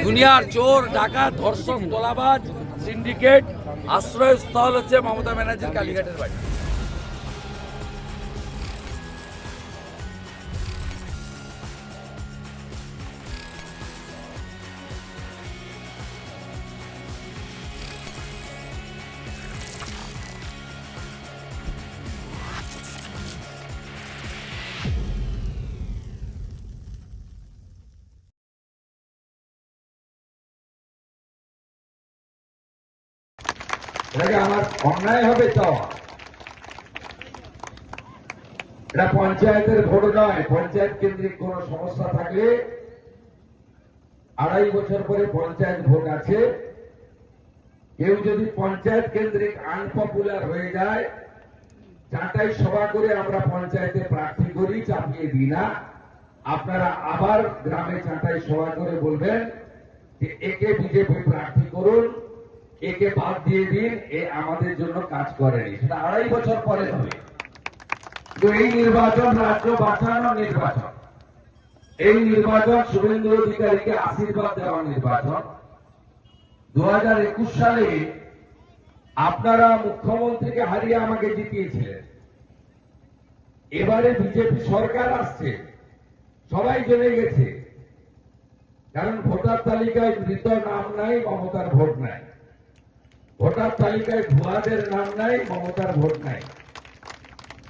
দুনিয়ার চোর ডাকাত ধর্ষক তোলাবাজ সিন্ডিকেট আশ্রয়স্থল হচ্ছে মমতা ব্যানার্জির কালীঘাটের বাড়ি। এটাকে আমার অন্যায় হবে চাওয়া। এটা পঞ্চায়েতের ভোট নয়। পঞ্চায়েত কেন্দ্রিক কোন সমস্যা থাকলে 2.5 বছর পরে পঞ্চায়েত ভোট আছে। কেউ যদি পঞ্চায়েত কেন্দ্রিক আনপপুলার হয়ে যায়, চাটাই সভা করে আমরা পঞ্চায়েতে প্রার্থী করি, চাপিয়ে দিই না। আপনারা আবার গ্রামে চাটাই সভা করে বলবেন যে একে বিজেপি প্রার্থী করুন, একে বাদ দিয়ে দিন, এ আমাদের জন্য কাজ করেনি। সেটা 2.5 বছর পরে হবে। কিন্তু এই নির্বাচন রাজ্য বাঁচানোর নির্বাচন। এই নির্বাচন শুভেন্দু অধিকারীকে আশীর্বাদ দেওয়ার নির্বাচন। 2021 সালে আপনারা মুখ্যমন্ত্রীকে হারিয়ে আমাকে জিতিয়েছিলেন। এবারে বিজেপি সরকার আসছে, সবাই জেনে গেছে। কারণ ভোটার তালিকায় মৃত নাম নাই, মমতার ভোট নাই। ভোটার তালিকায় ভুয়াদের নাম নাই, মমতার ভোট নাই।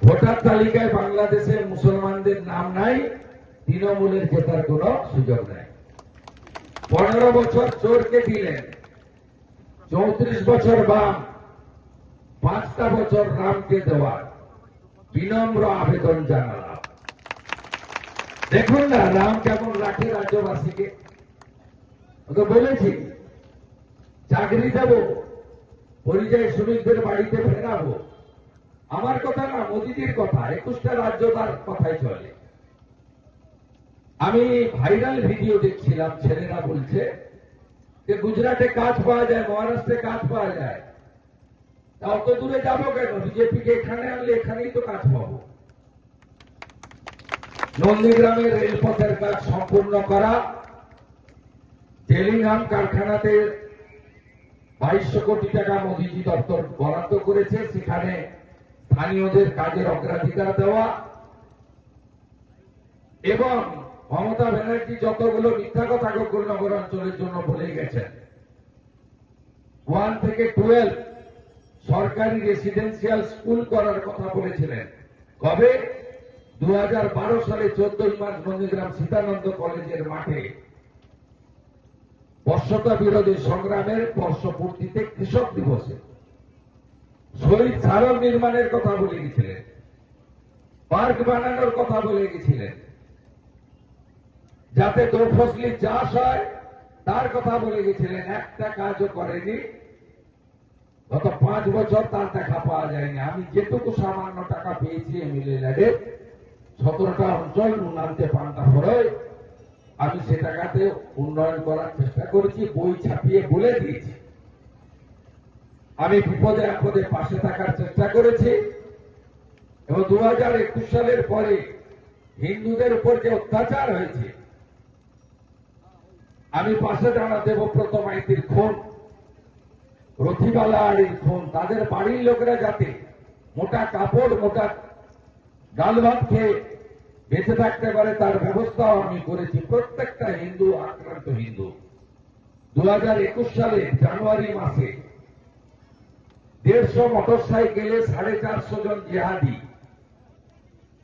ভোটার তালিকায় বাংলাদেশের মুসলমানদের নাম নাই, তৃণমূলের জেতার কোন সুযোগ নাই। 15 বছর চোরকে দিলেন, 34 বছর বাম, 5টা বছর রামকে দেওয়ার বিনম্র আবেদন জানালাম। দেখুন না রাম কেমন রাখে রাজ্যবাসীকে। ওকে বলেছি চাকরি দেব, পরিযায়ী শ্রমিকদের বাড়িতে ফেরাবো। আমার কথা না, মোদীজির কথা। 21টা রাজ্য তার কথাই চলে। আমি ভাইরাল ভিডিও দেখছিলাম, ছেলেরা বলছে যে গুজরাটে কাজ পাওয়া যায়, মহারাষ্ট্রে কাজ পাওয়া যায়। তা অত দূরে যাবো কেন? বিজেপিকে এখানে আনলে এখানেই তো কাজ পাবো। নন্দীগ্রামের রেলপথের কাজ সম্পূর্ণ করা, টেলিগ্রাম কারখানাতে 2200 কোটি টাকা মোদীজি দপ্তর বরাদ্দ করেছে, সেখানে স্থানীয়দের কাজের অগ্রাধিকার দেওয়া। এবং মমতা ব্যানার্জি যতগুলো মিথ্যা কথা গোকুলনগর অঞ্চলের জন্য বলে গেছেন, 1 থেকে 12 সরকারি রেসিডেন্সিয়াল স্কুল করার কথা বলেছিলেন। কবে? 2012 সালে 14 মার্চ নন্দীগ্রাম সীতানন্দ কলেজের মাঠে বর্ষতা বিরোধী সংগ্রামের বর্ষপূর্তিতে কৃষক দিবসে শহীদ স্মারক নির্মাণের কথা বলে গেছিলেন, পার্ক বানানোর কথা বলে গেছিলেন, যাতে দোফসলি চাষ হয় তার কথা বলে গেছিলেন। একটা কাজও করেনি। গত 5 বছর তার দেখা পাওয়া যায়নি। আমি যেটুকু সামান্য টাকা পেয়েছি এমএলএ ল্যাডে 17টা অঞ্চল উন্নয়নতে পান্তা ফরে, আমি সে টাকাতে উন্নয়ন করার চেষ্টা করেছি, বই ছাপিয়ে বলে দিয়েছি। আমি বিপদে আপদে পাশে থাকার চেষ্টা করেছি। এবং 2021 সালের পরে হিন্দুদের উপর যে অত্যাচার হয়েছে, আমি পাশে দাঁড়া। দেবব্রত মাইতির খুন, রথিবালা আড়ির খুন, তাদের বাড়ির লোকেরা যাতে মোটা কাপড়, মোটা ডাল ভাত খেয়ে বেঁচে থাকতে পারে তার ব্যবস্থাও আমি করেছি। প্রত্যেকটা হিন্দু, আক্রান্ত হিন্দু। 2021 সালে জানুয়ারি মাসে 150 মোটরসাইকেলে 450 জন জিহাদি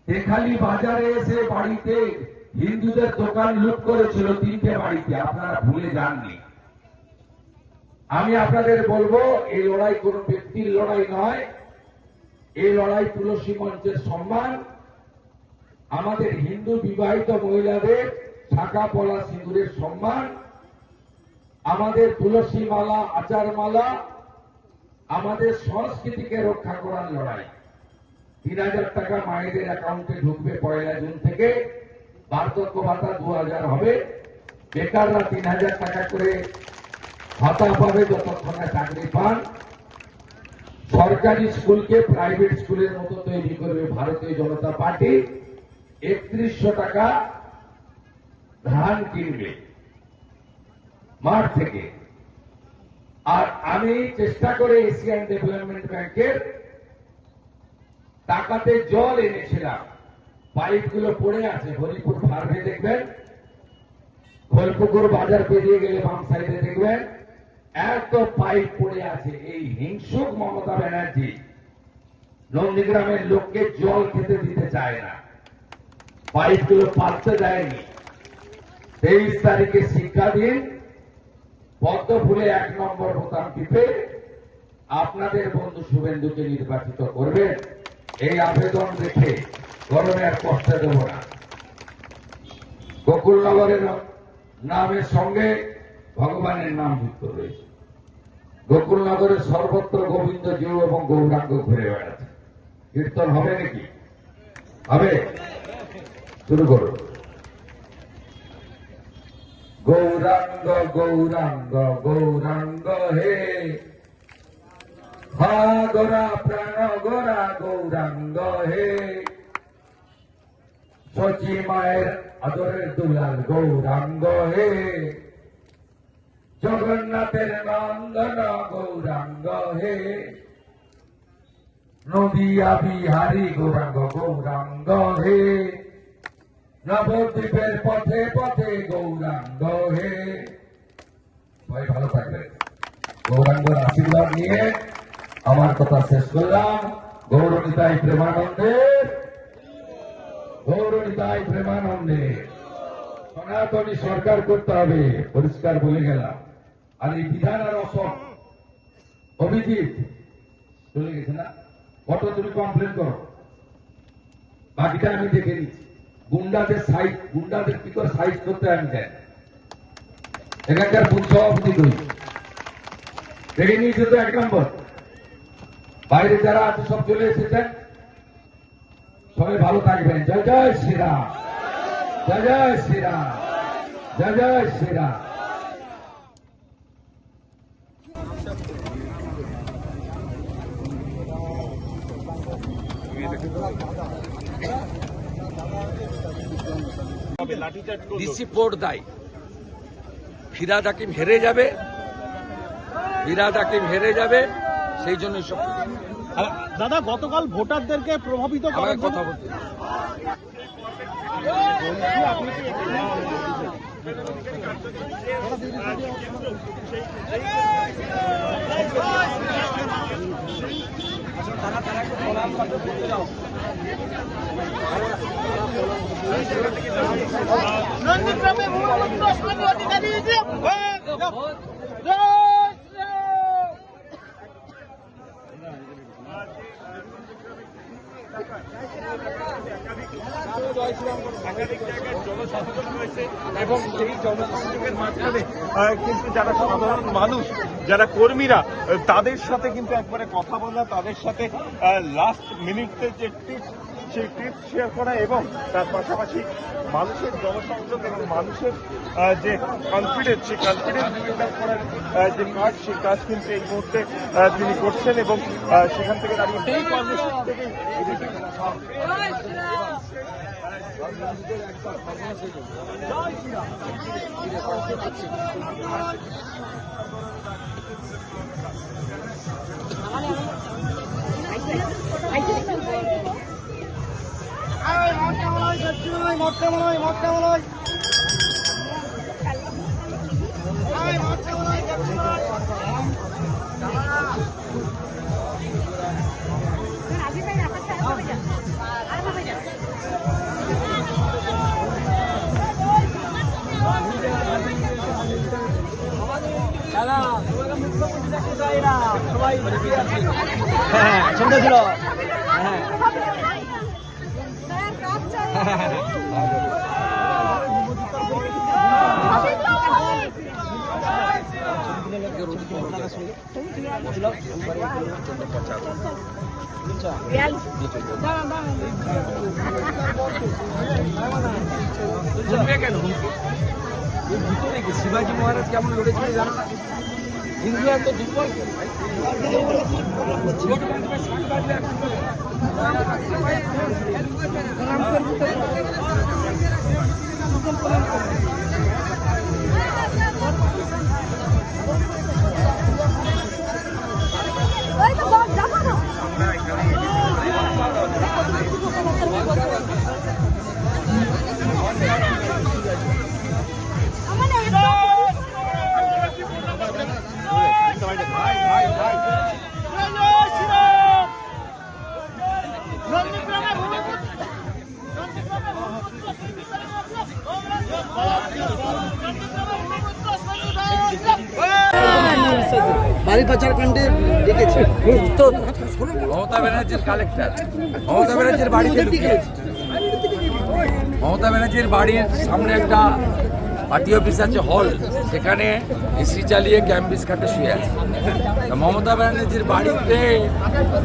তেখালি বাজারে এসে বাড়িতে হিন্দুদের দোকান লুট করেছিল, 3টে বাড়িতে। আপনারা ভুলে যাননি। আমি আপনাদের বলবো, এই লড়াই কোন ব্যক্তির লড়াই নয়। এই লড়াই তুলসী মঞ্চের সম্মান। আমাদের হিন্দু বিবাহিত মহিলাদের শাখা পলা সিঁদুরের সম্মান, আমাদের তুলসী মালা, আচার মালা, আমাদের সংস্কৃতিকে রক্ষা করার লড়াই। 3000 টাকা মায়েদের অ্যাকাউন্টে ঢুকবে 1 জুন থেকে। বার্ধক্য ভাতা 2000 হবে। বেকাররা 3000 টাকা করে ভাতা পাবে যতক্ষণ না চাকরি পান। সরকারি স্কুলকে প্রাইভেট স্কুলের মতো তৈরি করবে ভারতীয় জনতা পার্টি। 3100 টাকা ধান কিনবে। মাঠ থেকে। আর আমি চেষ্টা করে এশিয়ান ডেভেলপমেন্ট ব্যাংকের টাকাতে জল এনেছিলাম। পাইপগুলো পড়ে আছে, হরিপুর ফার্মে দেখবেন, খোলপুকুর বাজার পেরিয়ে গেলে বাম সাইডে দেখবেন এত পাইপ পড়ে আছে। এই হিংসুক মমতা ব্যানার্জি নন্দীগ্রামের লোককে জল খেতে দিতে চায় না, পাইপগুলো পাল্টে দেয়নি। 23 তারিখে শিক্ষা দিন, পদ্ম ফুলে 1 নম্বর বোতাম টিপে আপনাদের বন্ধু শুভেন্দুকে নির্বাচিত করবেন। এই আবেদন রেখে গরমে আর কষ্ট দেব না। গোকুলনগরের নামের সঙ্গে ভগবানের নাম যুক্ত রয়েছে। গোকুলনগরের সর্বত্র গোবিন্দ জিউ এবং গৌরাঙ্গ ঘুরে বেড়াচ্ছে। কীর্তন হবে নাকি? হবে? শুরু করুন। গৌরাঙ্গ গৌরাঙ্গ গৌরাঙ্গ হে, হা গোরা প্রাণ গোরা গৌরাঙ্গ হে, শচী মায়ের আদরের দুলাল গৌরাঙ্গ হে, জগন্নাথের নন্দন গৌরাঙ্গ হে, নদিয়া বিহারী গৌরাঙ্গ গৌরাঙ্গ হে, নবদ্বীপের পথে পথে গৌরাঙ্গ হে। সবাই ভালো থাকবেন। গৌরাঙ্গের আশীর্বাদ নিয়ে আমার কথা শেষ করলাম। গৌরনিতাই প্রেমানন্দে, গৌরনিতাই প্রেমানন্দে। সনাতনী সরকার করতে হবে, পরিষ্কার বলে গেলাম। আর এই বিধান আর অসম অভিজিৎ চলে গেছে না, কত তুমি কমপ্লেন করো, বাকিটা আমি দেখে নিচ্ছি। গুন্ডাদের কি করে সাইজ করতে আমি দেন, এখানকার বুথ সভাপতি করি দেখে নিয়েছে তো 1 নম্বর। বাইরে যারা আছে সব চলে এসেছেন, সবাই ভালো থাকবেন। জয় জয় শ্রীরাম, জয় জয় শ্রীরাম, জয় জয় শ্রীরাম। ডিসি-4 দায়, ফিরাদ হাকিম হেরে যাবে, ফিরাদ হাকিম হেরে যাবে, সেই জন্য সব। দাদা, গতকাল ভোটারদেরকে প্রভাবিত করার কথা বলতে নন্দীগ্রামে অধিকারী এবং সেই জনসংযোগের মাধ্যমে কিন্তু যারা সাধারণ মানুষ, যারা কর্মীরা, তাদের সাথে কিন্তু একবারে কথা বলা, তাদের সাথে লাস্ট মিনিটে যে টিপস, সেই টিপস শেয়ার করা এবং তার পাশাপাশি মানুষের জনসংযোগ এবং মানুষের যে কনফিডেন্স, সেই কনফিডেন্স বিল্ড আপ করার যে কাজ, সেই কাজ কিন্তু এই মুহূর্তে তিনি করছেন এবং সেখান থেকে দাঁড়িয়ে সেই কর্মসূচি থেকে শুনতে ছিল। কেন ভিতরে কি শিবাজি মহারাজ কেমন লড়েছিল জানো না? ইংল্যান্ড তো দুর্বল বাড়ি পাচার কাণ্ডে ডেকেছে। তো মমতা ব্যানার্জির কালেক্টর, মমতা ব্যানার্জির বাড়িতে ঢুকিয়েছে। মমতা ব্যানার্জির বাড়ির সামনে একটা পার্টি অফিস আছে, হল, সেখানে এসি চালিয়ে ক্যাম্বিস খাটে শুয়ে আছে। তা মমতা ব্যানার্জির বাড়িতে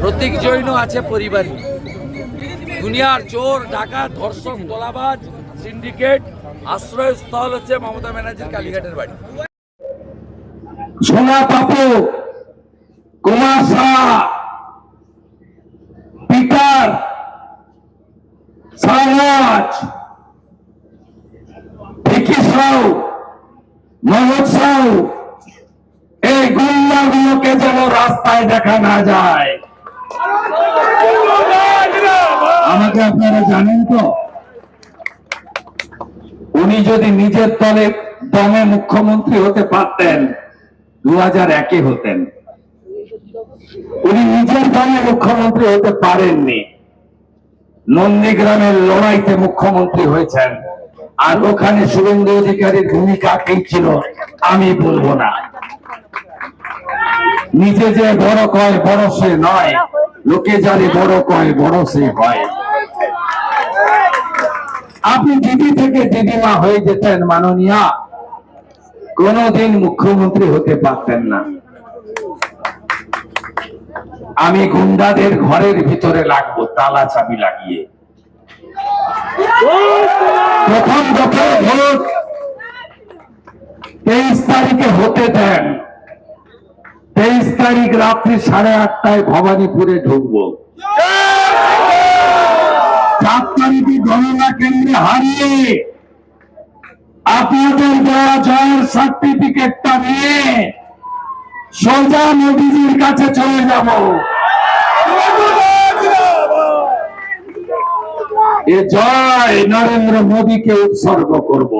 প্রতীক জৈন আছে পরিবার নিয়ে। দুনিয়ার চোর, ডাকাত, ধর্ষক, তোলাবাজ, সিন্ডিকেট আশ্রয়স্থল হচ্ছে মমতা ব্যানার্জির কালীঘাটের বাড়ি। সোনা পাপু, কুমার শাহ, পিটার, সারাজ, ভিকি সাউ, মনোজ সাউ, এই গুন্ডাগুলোকে যেন রাস্তায় দেখা না যায়। আমাকে আপনারা জানেন তো, উনি যদি নিজের দমে মুখ্যমন্ত্রী হতে পারতেন 2001-এ হতেন। উনি নিজের দমে মুখ্যমন্ত্রী হতে পারেননি, নন্দীগ্রামের লড়াইতে মুখ্যমন্ত্রী হয়েছেন। আর ওখানে শুভেন্দু অধিকারীর ভূমিকা কি ছিল আমি বলবো না। নিজে যে বড় কয় বড় সে নয়, লোকে যারে বড় কয় বড় সে হয়। আপনি দিদি থেকে দিদিমা হয়ে যেতেন মাননীয়া, কোনদিন মুখ্যমন্ত্রী হতে পারতেন না। আমি গুন্ডাদের ঘরের ভিতরে লাগবো তালা চাবি লাগিয়ে। প্রথম দফার ভোট 23 তারিখে হতে দেন। 23 তারিখ রাত্রি 8:30টায় ভবানীপুরে ঢুকবো। 4 তারিখে গণনা কেন্দ্রে হারিয়ে আপনাদের দেওয়া জয়ের সার্টিফিকেটটা নিয়ে সোজা মোদীজির কাছে চলে যাব। এ জয় নরেন্দ্র মোদীকে উৎসর্গ করব।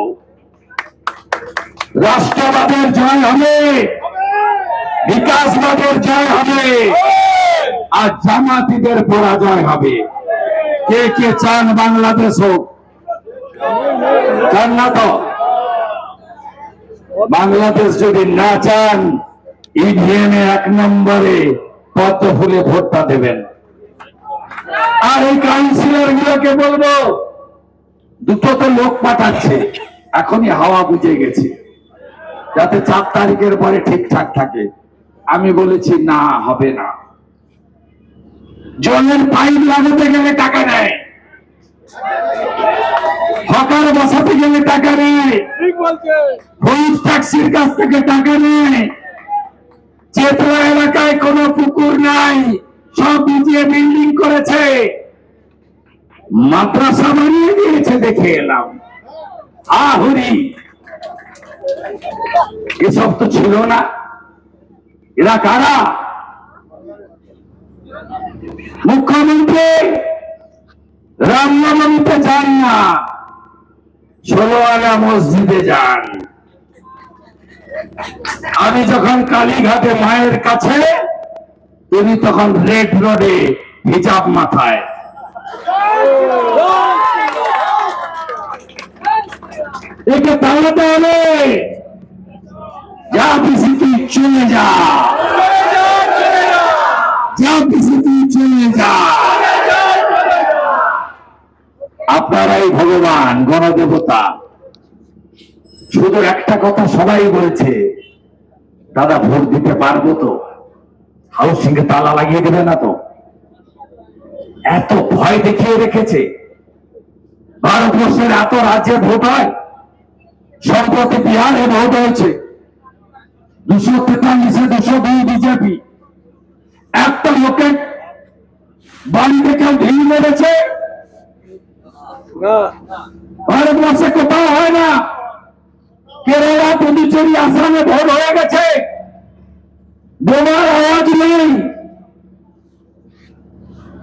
রাষ্ট্রবাদের জয় হবে, বিকাশবাদের জয় হবে, আর জামাতিদের পরাজয় হবে। কে কে চান বাংলাদেশ হোক? চান না তো? বাংলাদেশ যদি না চান, ইভিএমে 1 নম্বরে পদ্ম ফুলে ভোটটা দেবেন। আর এই কাউন্সিলর গুলোকে বলবো, দুটো তো লোক পাঠাচ্ছে, এখনই হাওয়া বুঝে গেছে, যাতে 4 তারিখের পরে ঠিকঠাক থাকে। আমি বলেছি না, হবে না। জলের পাইপ লাগাতে গেলে টাকা নেয়, হকার বসাতে গেলে টাকা নেয়, হলুদ ট্যাক্সির কাছ থেকে টাকা নেয়। চেতলা এলাকায় কোনো পুকুর নাই, সব নিজে বিল্ডিং করেছে, মাদ্রাসা বানিয়ে দিয়েছে, দেখে এলাম। আহুরি, এসব তো ছিল না। এরা কারা? মুখ্যমন্ত্রী রামনবমীতে যান না, 16 আনা মসজিদে যান। আমি যখন কালীঘাটে মায়ের কাছে, তুমি তখন রেড রোডে হিজাব মাথায়। একে তাড়াতে হবে। যা পিসি তুই চলে যা, যা পিসি তুই চলে যা। আপনারাই ভগবান, গণদেবতা। শুধু একটা কথা সবাই বলছে, দাদা ভোট দিতে পারবো তো? হাউসিং এ তালা লাগিয়ে দেবে না তো? এত ভয় দেখিয়ে রেখেছে। ভারতবর্ষের এত রাজ্যে ভোট হয়, সম্প্রতি বিহারে ভোট হয়েছে, 243-এ 202 বিজেপি। একটা লোকের বাড়িতে কেউ ঢিল মেরেছে? ভারতবর্ষে কোথাও হয় না। কেরালা, পুদুচেরি, আসামে ভোট হয়ে গেছে, বোমার আওয়াজ নেই,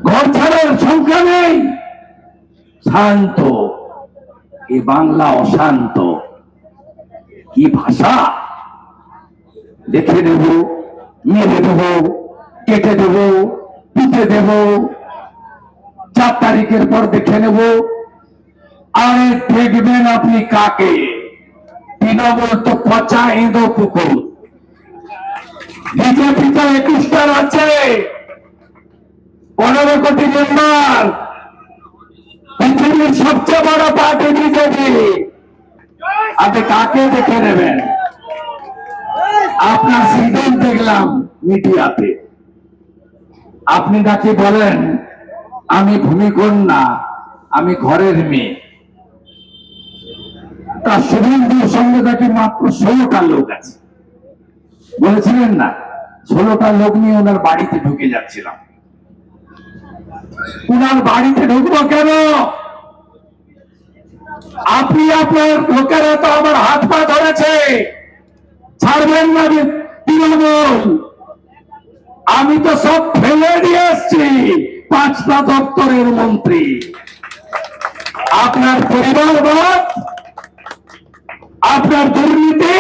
ঘর ছাড়ার সংখ্যা নেই, শান্ত। এ বাংলা অশান্ত। কি ভাষা! দেখে দেব, মেরে দেব, কেটে দেব, পিটে দেব, 4 তারিখের পর দেখে নেব। আরে দেখবেন আপনি কাকে? তৃণমূল তো পচা ইঁদো পুকুর। বিজেপিতে 21টা আছে, 15 কোটি মেম্বার, পৃথিবীর সবচেয়ে বড় পার্টি বিজেপি। আপনি কাকে দেখে নেবেন? আপনার সিজন দেখলাম মিডিয়াতে, আপনি নাকি বলেন আমি ভূমিকন্যা, আমি ঘরের মেয়ে। তার শুভেন্দুর সঙ্গে নাকি মাত্র 16টা লোক আছে, বলেছিলেন না? 16টা লোক নিয়ে ওনার বাড়িতে ঢুকে যাচ্ছিলাম। ওনার বাড়িতে ঢুকবো কেন? আপনি আপনার লোকেরা তো আমার হাত পা ধরেছে, ছাড়বেন না তৃণমূল। আমি তো সব ফেলে দিয়ে এসছি, 5টা দপ্তরের মন্ত্রী। আপনার পরিবারবাদ, আপনার দুর্নীতি,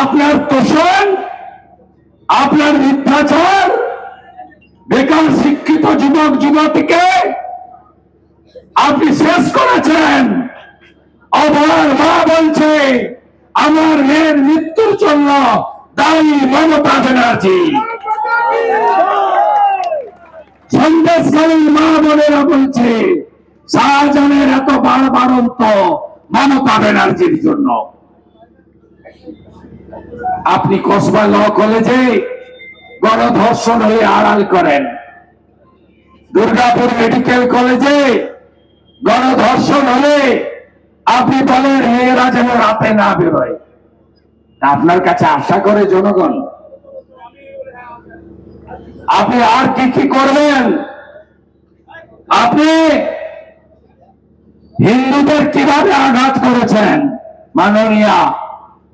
আপনার তোষণ, আপনার মিথ্যাচার, বেকার শিক্ষিত যুবক যুবতীকে আপনি শেষ করেছেন। আমার মা বলছে আমার মেয়ের মৃত্যুর জন্য দায়ী মমতা ব্যানার্জি। সন্দেশকারী মা বোনেরা বলছে শাহজাহানের এত বাড়ন্ত মমতা ব্যানার্জির জন্য। আপনি কসবা ল কলেজে গণধর্ষণ হয়ে আড়াল করেন, দুর্গাপুর মেডিকেল কলেজে গণধর্ষণ হলে আপনি বলেন মেয়েরা যেন রাতে না বেরোয়। আপনার কাছে আশা করে জনগণ, আপনি আর কি কি করবেন? আপনি হিন্দুদের কিভাবে আঘাত করেছেন মাননীয়া,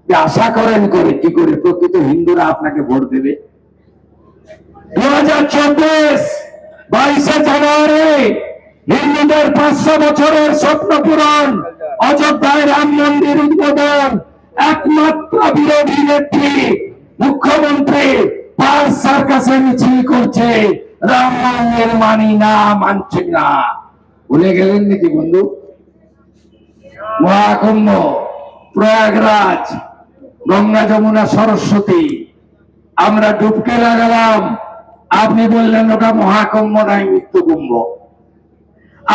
আশা করেন করে কি করে প্রকৃত হিন্দুরা আপনাকে ভোট দেবে? 2024 22শে জানুয়ারি হিন্দুদের 500 বছরের স্বপ্ন পূরণ, অযোধ্যায় রাম মন্দির উদ্বোধন। একমাত্র বিরোধী নেত্রী মুখ্যমন্ত্রী পাঁচ সার্কাসে মিছিল করছে, রাম মন্দির মানি না, মানছে না। ভুলে গেলেন নাকি বন্ধু? মহাকুম্ভ, প্রয়াগরাজ, গঙ্গা যমুনা সরস্বতী, আমরা ডুবকে লাগালাম, আপনি বললেন ওটা মহাকুম্ভ নাই মৃত্যু কুম্ভ।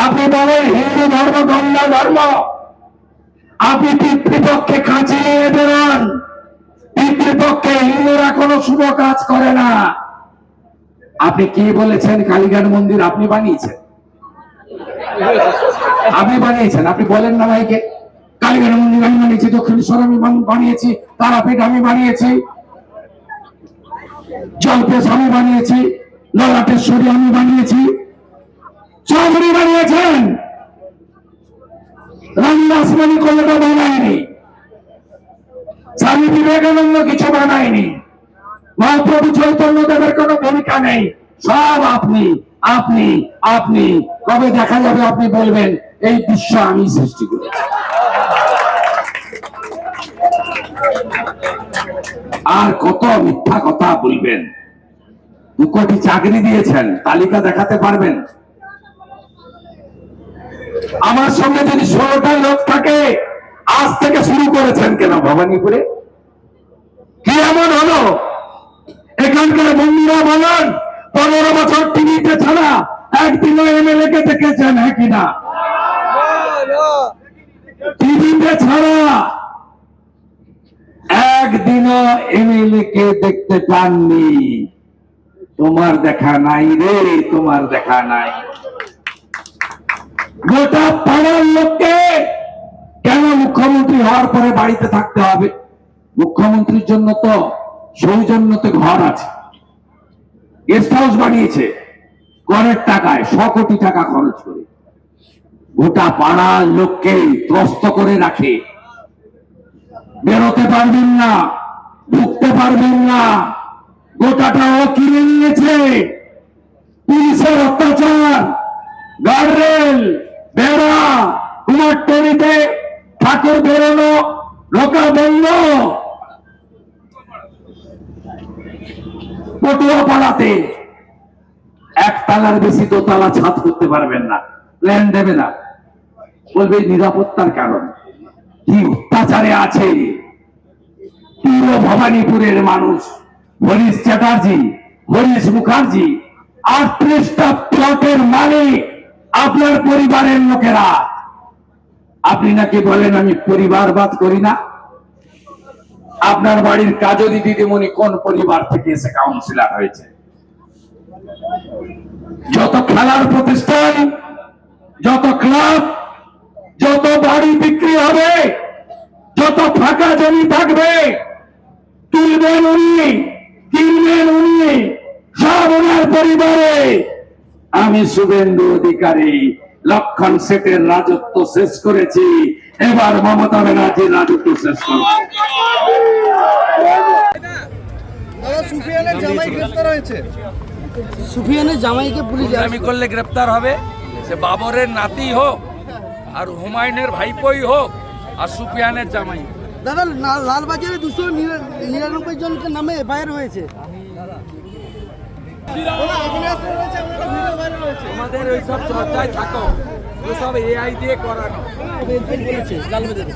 আপনি বলেন হিন্দু ধর্ম গঙ্গা ধর্ম, আপনি পিতৃপক্ষে কাছে নিয়ে বেরোন। পিতৃপক্ষে হিন্দুরা কোনো শুভ কাজ করে না। আপনি কি বলেছেন? কালীঘাট মন্দির আপনি বানিয়েছেন, আপনি বানিয়েছেন। আপনি বলেন না ভাইকে, কালীঘাট মন্দির আমি বানিয়েছি, দক্ষিণেশ্বর আমি বানিয়েছি, তারাপীঠ আমি বানিয়েছি, জলপেশ আমি বানিয়েছি, ললাটেশ্বরী আমি বানিয়েছি, সবই বানিয়েছেন। রামদাস মানি কলেটা বানায়নি, স্বামী বিবেকানন্দ কিছু বানায়নি, মহাপ্রভু চৈতন্য দেবের কোনো ভূমিকা নেই। সব আপনি আপনি আপনি। কবে দেখা যাবে আপনি বলবেন এই বিশ্ব আমি সৃষ্টি করেছি? আর কত মিথ্যা কথা বলবেন? 2 কোটি চাকরি দিয়েছেন, তালিকা দেখাতে পারবেন? আমার সঙ্গে যদি 16টা লোক থাকে, আজ থেকে শুরু করেছেন কেন ভবানীপুরে? কি এমন হলো? এখানকার বন্ধুরা বলেন 15 বছর টিভিতে ছাড়া একদিনও এমএলএ কে দেখেছেন? হ্যাঁ কিনা? টিভিতে ছাড়া একদিনও এমএলএ কে দেখতে পাননি। তোমার দেখা নাই রে, তোমার দেখা নাই। গোটা পাড়ার লোককে কেন মুখ্যমন্ত্রী হওয়ার পরে বাড়িতে থাকতে হবে? মুখ্যমন্ত্রীর জন্য তো সৌজন্যতে ঘর আছে, গেস্ট হাউস বানিয়েছে করের টাকায়, 100 কোটি টাকা খরচ করে। গোটা পাড়ার লোককে ত্রস্ত করে রাখে, বেরোতে পারবেন না, ঢুকতে পারবেন না। গোটাটাও কিনে নিয়েছে। পুলিশের অত্যাচার, গার্ডরেল, বেড়া, কুমারটুলিতে ঠাকুর বেরোনো, ঢোকা বন্ধ। পটুয়াপাড়াতে 1 তলার বেশি 2 তলা ছাদ করতে পারবেন না, প্ল্যান দেবে না, বলবে নিরাপত্তার কারণ। কি অত্যাচারে আছে! 3 পূর্ব ভবানীপুরের মানুষ হরিশ চ্যাটার্জি, হরিশ মুখার্জি, 38টা প্লটের মালিক আপনার পরিবারের লোকেরা। আপনি নাকি বলেন আমি পরিবারবাদ করি না। আপনার বাড়ির কাজলি দিদিমণি কোন পরিবার থেকে এসে কাউন্সিলর হয়েছে? যত খেলার প্রতিষ্ঠান, যত ক্লাব, যত বাড়ি বিক্রি হবে, যত ফাঁকা জমি থাকবে, তুলবেন উনি, কিনবেন উনি, সব ওনার পরিবারে। আমি শুভেন্দু অধিকারী লক্ষণ শেঠের রাজত্ব শেষ করেছি, এবার মমতা ব্যানার্জির রাজত্ব শেষ করব। দাদা, সুফিয়ানের জামাই গ্রেফতার হয়েছে। সুফিয়ানের জামাইকে পুলিশ গুন্ডামি করলে গ্রেপ্তার হবে, সে বাবরের নাতি হোক আর হুমায়ুনের ভাইপোই হোক আর সুফিয়ানের জামাই। দাদা, লালবাজারে 299 জনকে নামে এফআইআর হয়েছে। আমাদের ওইসব চর্চায় থাকো, ওসব এআই দিয়ে করানো। লালবাজারে